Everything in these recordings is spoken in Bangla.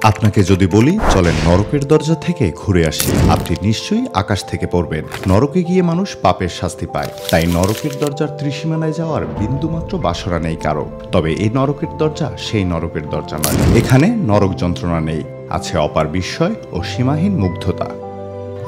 আপনাকে যদি বলি চলেন নরকের দরজা থেকে ঘুরে আসি, আপনি নিশ্চয়ই আকাশ থেকে পড়বেন। নরকে গিয়ে মানুষ পাপের শাস্তি পায়, তাই নরকের দরজার ত্রিসীমানায় যাওয়ার বিন্দুমাত্র বাসনা নেই কারো। তবে এই নরকের দরজা সেই নরকের দরজা নয়। এখানে নরক যন্ত্রণা নেই, আছে অপার বিস্ময় ও সীমাহীন মুগ্ধতা।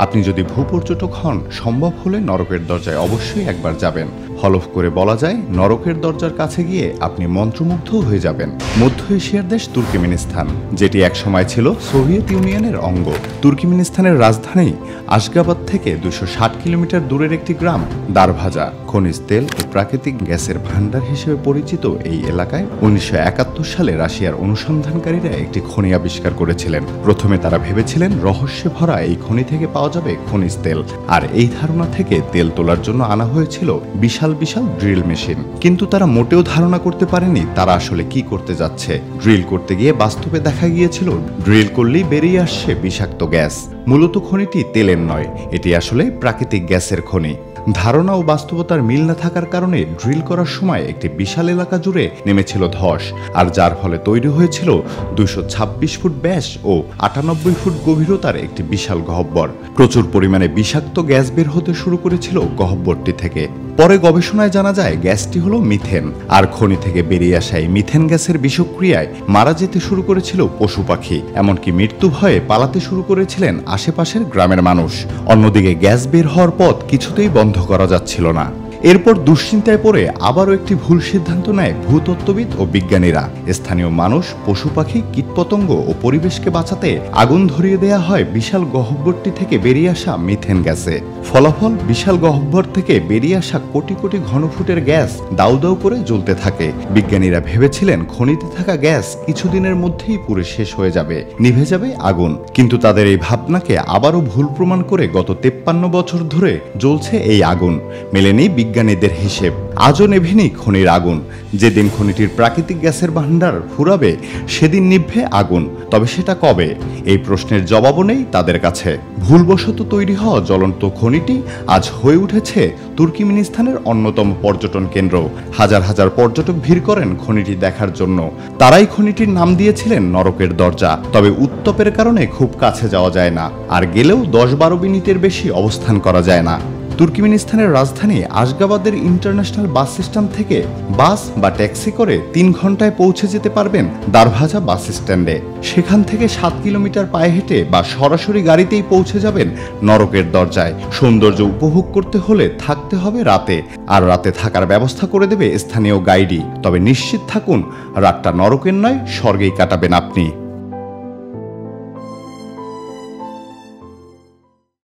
আপনি যদি ভূপর্যটক হন, সম্ভব হলে নরকের দরজায় অবশ্যই একবার যাবেন। হলফ করে বলা যায়, নরকের দরজার কাছে গিয়ে আপনি মন্ত্রমুগ্ধ হয়ে যাবেন। মধ্য এশিয়ার দেশ তুর্কমেনিস্তান, যেটি একসময় ছিল সোভিয়েত ইউনিয়নের অঙ্গ। তুর্কমেনিস্তানের রাজধানী আশগাবাদ থেকে 260 কিলোমিটার দূরের একটি গ্রাম দারভাজা খনিজ তেল ও প্রাকৃতিক গ্যাসের ভান্ডার হিসেবে পরিচিত এই এলাকায় 1971 সালে রাশিয়ার অনুসন্ধানকারীরা একটি খনি আবিষ্কার করেছিলেন। প্রথমে তারা ভেবেছিলেন রহস্যে ভরা এই খনি থেকে পাওয়া যাবে খনিজ তেল, আর এই ধারণা থেকে তেল তোলার জন্য আনা হয়েছিল বিশাল বিশাল ড্রিল মেশিন। কিন্তু তারা মোটেও ধারণা করতে পারেনি তারা আসলে কি করতে যাচ্ছে। ড্রিল করতে গিয়ে বাস্তবে দেখা গিয়েছিল ড্রিল করলেই বেরিয়ে আসছে বিষাক্ত গ্যাস। মূলত খনিটি তেলের নয়, এটি আসলে প্রাকৃতিক গ্যাসের খনি। ধারণা ও বাস্তবতার মিল না থাকার কারণে ড্রিল করার সময় একটি বিশাল এলাকা জুড়ে নেমেছিল ধস, আর যার ফলে তৈরি হয়েছিল 226 ফুট ব্যাস ও 98 ফুট গভীরতার একটি বিশাল গহ্বর। প্রচুর পরিমাণে বিষাক্ত গ্যাস বের হতে শুরু করেছিল গহ্বরটি থেকে। পরে গবেষণায় জানা যায় গ্যাসটি হলো মিথেন, আর খনি থেকে বেরিয়ে আসা এই মিথেন গ্যাসের বিষক্রিয়ায় মারা যেতে শুরু করেছিল পশু পাখি, এমনকি মৃত্যু ভয়ে পালাতে শুরু করেছিলেন আশেপাশের গ্রামের মানুষ। অন্যদিকে গ্যাস বের হওয়ার পথ কিছুতেই বন্ধ করা যাচ্ছিল না। এরপর দুশ্চিন্তায় পড়ে আবারও একটি ভুল সিদ্ধান্ত নেয় ভূতত্ত্ববিদ ও বিজ্ঞানীরা। স্থানীয় মানুষ, পশু পাখি, কীটপতঙ্গ ও পরিবেশকে বাঁচাতে আগুন ধরিয়ে দেয়া হয় বিশাল গহ্বরটি থেকে বেরিয়ে আসা মিথেন গ্যাসে। ফলাফল, বিশাল গহ্বর থেকে বেরিয়ে আসা কোটি কোটি ঘনফুটের গ্যাস দাউ দাউ করে জ্বলতে থাকে। বিজ্ঞানীরা ভেবেছিলেন খনিতে থাকা গ্যাস কিছুদিনের মধ্যেই পুরো শেষ হয়ে যাবে, নিভে যাবে আগুন। কিন্তু তাদের এই ভাবনাকে আবারও ভুল প্রমাণ করে গত 53 বছর ধরে জ্বলছে এই আগুন। মেলেনি বিজ্ঞানীদের হিসেব, আজও নেভেনি খনির আগুন। যেদিন খনিটির প্রাকৃতিক গ্যাসের ভান্ডার ফুরাবে, সেদিন নিভবে আগুন। তবে সেটা কবে? এই প্রশ্নের জবাবও নেই তাদের কাছে। ভুলবশত তৈরি হওয়া জ্বলন্ত খনিটি আজ হয়ে উঠেছে তুর্কমেনিস্তানের অন্যতম পর্যটন কেন্দ্র। হাজার হাজার পর্যটক ভিড় করেন খনিটি দেখার জন্য। তারাই খনিটির নাম দিয়েছিলেন নরকের দরজা। তবে উত্তপের কারণে খুব কাছে যাওয়া যায় না, আর গেলেও 10-12 মিনিটের বেশি অবস্থান করা যায় না। তুর্কমেনিস্তানের রাজধানী আশগাবাদের ইন্টারন্যাশনাল বাস স্ট্যান্ড থেকে বাস বা ট্যাক্সি করে 3 ঘন্টায় পৌঁছে যেতে পারবেন দারভাজা বাস স্ট্যান্ডে। সেখান থেকে 7 কিলোমিটার পায়ে হেঁটে বা সরাসরি গাড়িতেই পৌঁছে যাবেন নরকের দরজায়। সৌন্দর্য উপভোগ করতে হলে থাকতে হবে রাতে, আর রাতে থাকার ব্যবস্থা করে দেবে স্থানীয় গাইডই। তবে নিশ্চিত থাকুন, রাতটা নরকের নয়, স্বর্গেই কাটাবেন আপনি।